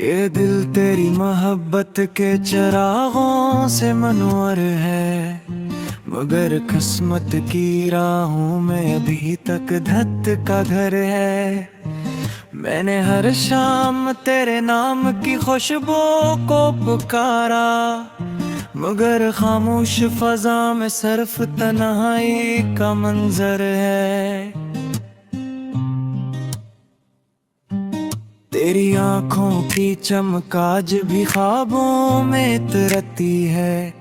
ये दिल तेरी मोहब्बत के चरागों से मनवर है, मगर किस्मत की राहों में अभी तक धत का घर है। मैंने हर शाम तेरे नाम की खुशबू को पुकारा, मगर खामोश फजा में सिर्फ तन्हाई का मंजर है। तेरी आंखों की चमक आज भी ख्वाबों में तरती है,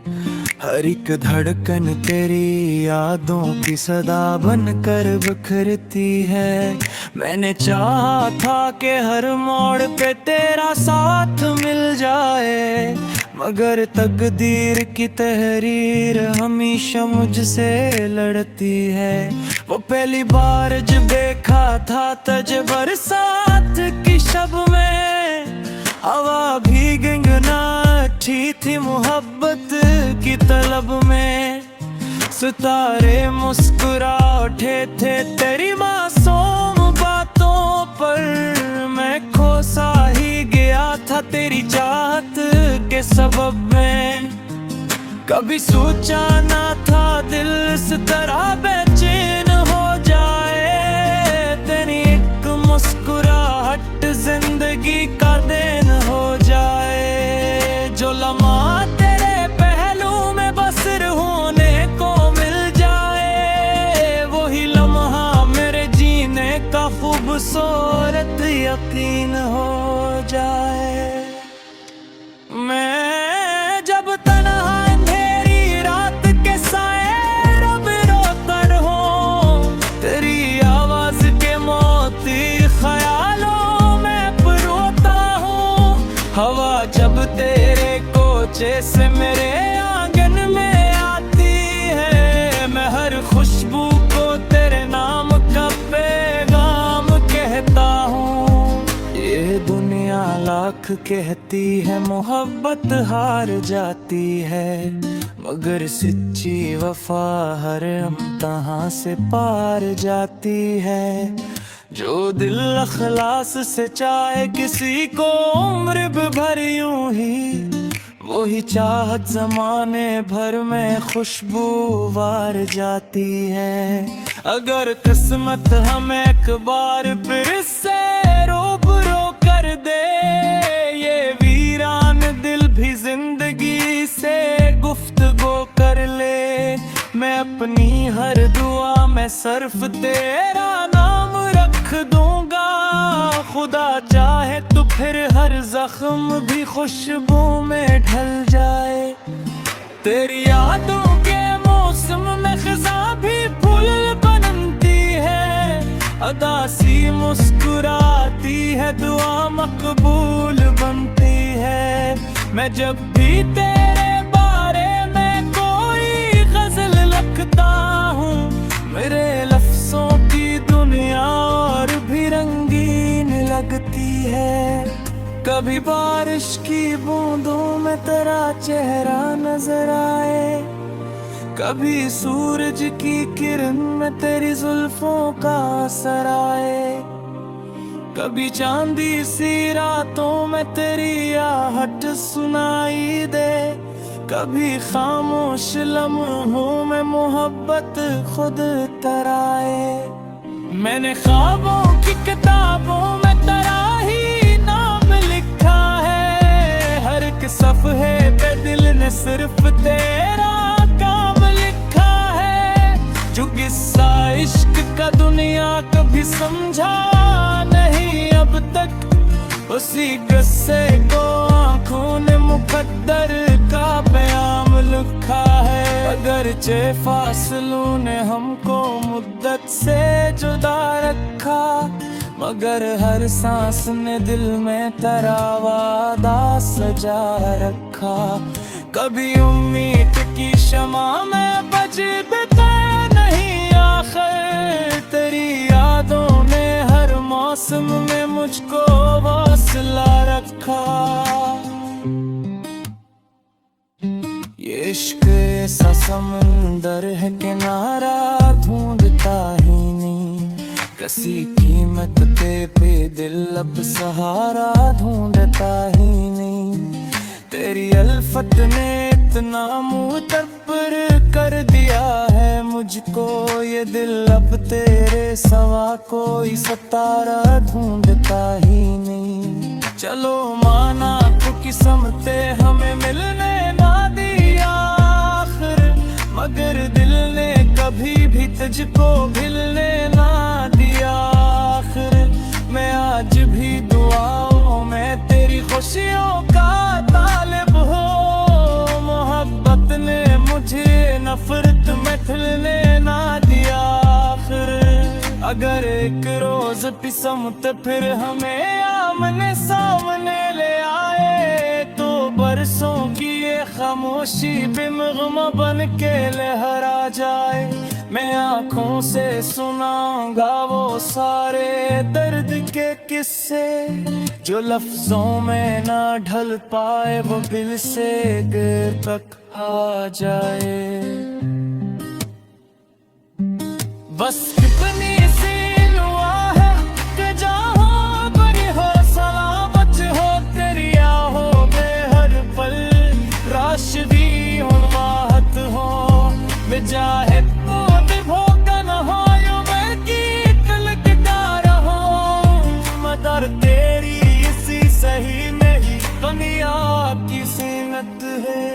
हर एक धड़कन तेरी यादों की सदा बनकर बिखरती है। मैंने चाहा था कि हर मोड़ पे तेरा साथ मिल जाए, मगर तकदीर की तहरीर हमेशा मुझसे लड़ती है। वो पहली बार जब देखा था तुझ बरसात की शब में, हवा भी गुनगुनाती थी मोहब्बत की तलब में। सितारे मुस्कुरा उठे थे तेरी मासूम बातों पर, मैं खोसा ही गया था तेरी चाहत के सबब में। कभी सोचा ना था दिल इस तरह बेचैन हो जाए, तेरी एक मुस्कुराहट जिंदगी का देन हो जाए। जो लम्हा तेरे पहलू में बसर होने को मिल जाए, वही लम्हा मेरे जीने का खूबसूरत यकीन हो जाए। मैं जब तन्हा अंधेरी रात के साए रब रोता रहूं, तेरी आवाज के मोती ख्यालों में परोता हूँ। हवा जब तेरे कोचे से मेरे आंगन में आती है, मैं हर खुशबू को तेरे नाम का पैगाम कहता हूँ। ये दुनिया लाख कहती है मोहब्बत हार जाती है, मगर सच्ची वफा हर इम्तिहान से पार जाती है। जो दिल अखलास से चाहे किसी को उम्र भर यूं ही, वही चाहत जमाने भर में खुशबू वार जाती है। अगर किस्मत हमें एक बार फिर से रूबरू कर दे, ये वीरान दिल भी जिंदगी से गुफ्तगू कर ले। मैं अपनी हर दुआ में सिर्फ तेरा नाम रख दूंगा, खुदा चाहे तो फिर हर जख्म भी खुशबू में ढल जाए। तेरी यादों के मौसम में खिज़ां भी फूल बनती है, अदासी मुस्कुराती है, दुआ मकबूल बनती है। मैं जब भी तेरे बारे में कोई गजल लिखता हूँ, मेरे लफ्जों की दुनिया और भी रंगीन लगती है। कभी बारिश की बूंदों में तेरा चेहरा नजर आए, कभी सूरज की किरण में तेरी जुल्फों का असर आए, कभी चांदी सी रातों में तेरी आहट सुनाई दे, कभी खामोश लम्हों में मोहब्बत खुद तराए। मैंने ख्वाबों की किताबों में तेरा ही नाम लिखा है, हर एक सफ़हे पे दिल ने सिर्फ तेरा काम लिखा है। जो किस्सा इश्क का दुनिया कभी समझा नहीं अब तक, उसी किस्से को आँखों ने मुकद्दर का प्याम लिखा है। अगरचे फासलों ने हमको मुद्दत से जुदा रखा, मगर हर सांस ने दिल में तेरा वादा सजा रखा। कभी उम्मीद की शमा में बजते नहीं आखिर, तेरी यादों ने हर मौसम में मुझको हौसला रखा। ये इश्क ऐसा समंदर है किनारा ढूंढता ही नहीं, कसी कीमत पे दिल अब सहारा ढूंढता ही नहीं। तेरी अल्फत ने इतना मुतब्बर कर दिया है मुझको, ये दिल अब तेरे सवा कोई सतारा ढूंढता ही नहीं। चलो माना तो किस्मते हमें मिलने ना दिया आखिर, मगर दिल ने कभी भी तुझको भिलने ना दिया आखिर। मैं आज भी दुआओं में तेरी खुशियों का तालिब हूँ, मोहब्बत ने मुझे नफरत में खिलने ना दिया आखिर। अगर एक रोज किस्मत फिर हमें आमने सामने ले आए, तो बरसों की ये खामोशी बेमगम बन के लहरा जाए। मैं आँखों से सुनाऊंगा वो सारे दर्द के किस्से, जो लफ्जों में ना ढल पाए वो दिल से गिर तक आ जाए। बस कितनी सी दुआ है कि जहाँ बनी हो सलामत हो तेरी आहों में हर पल, राशिदी उम्माहत हो मुजाहिद को निभोगा न हो यूं मैं की तलकता रहूं। मदर तेरी इसी सही में ही दुनिया की सीनत है।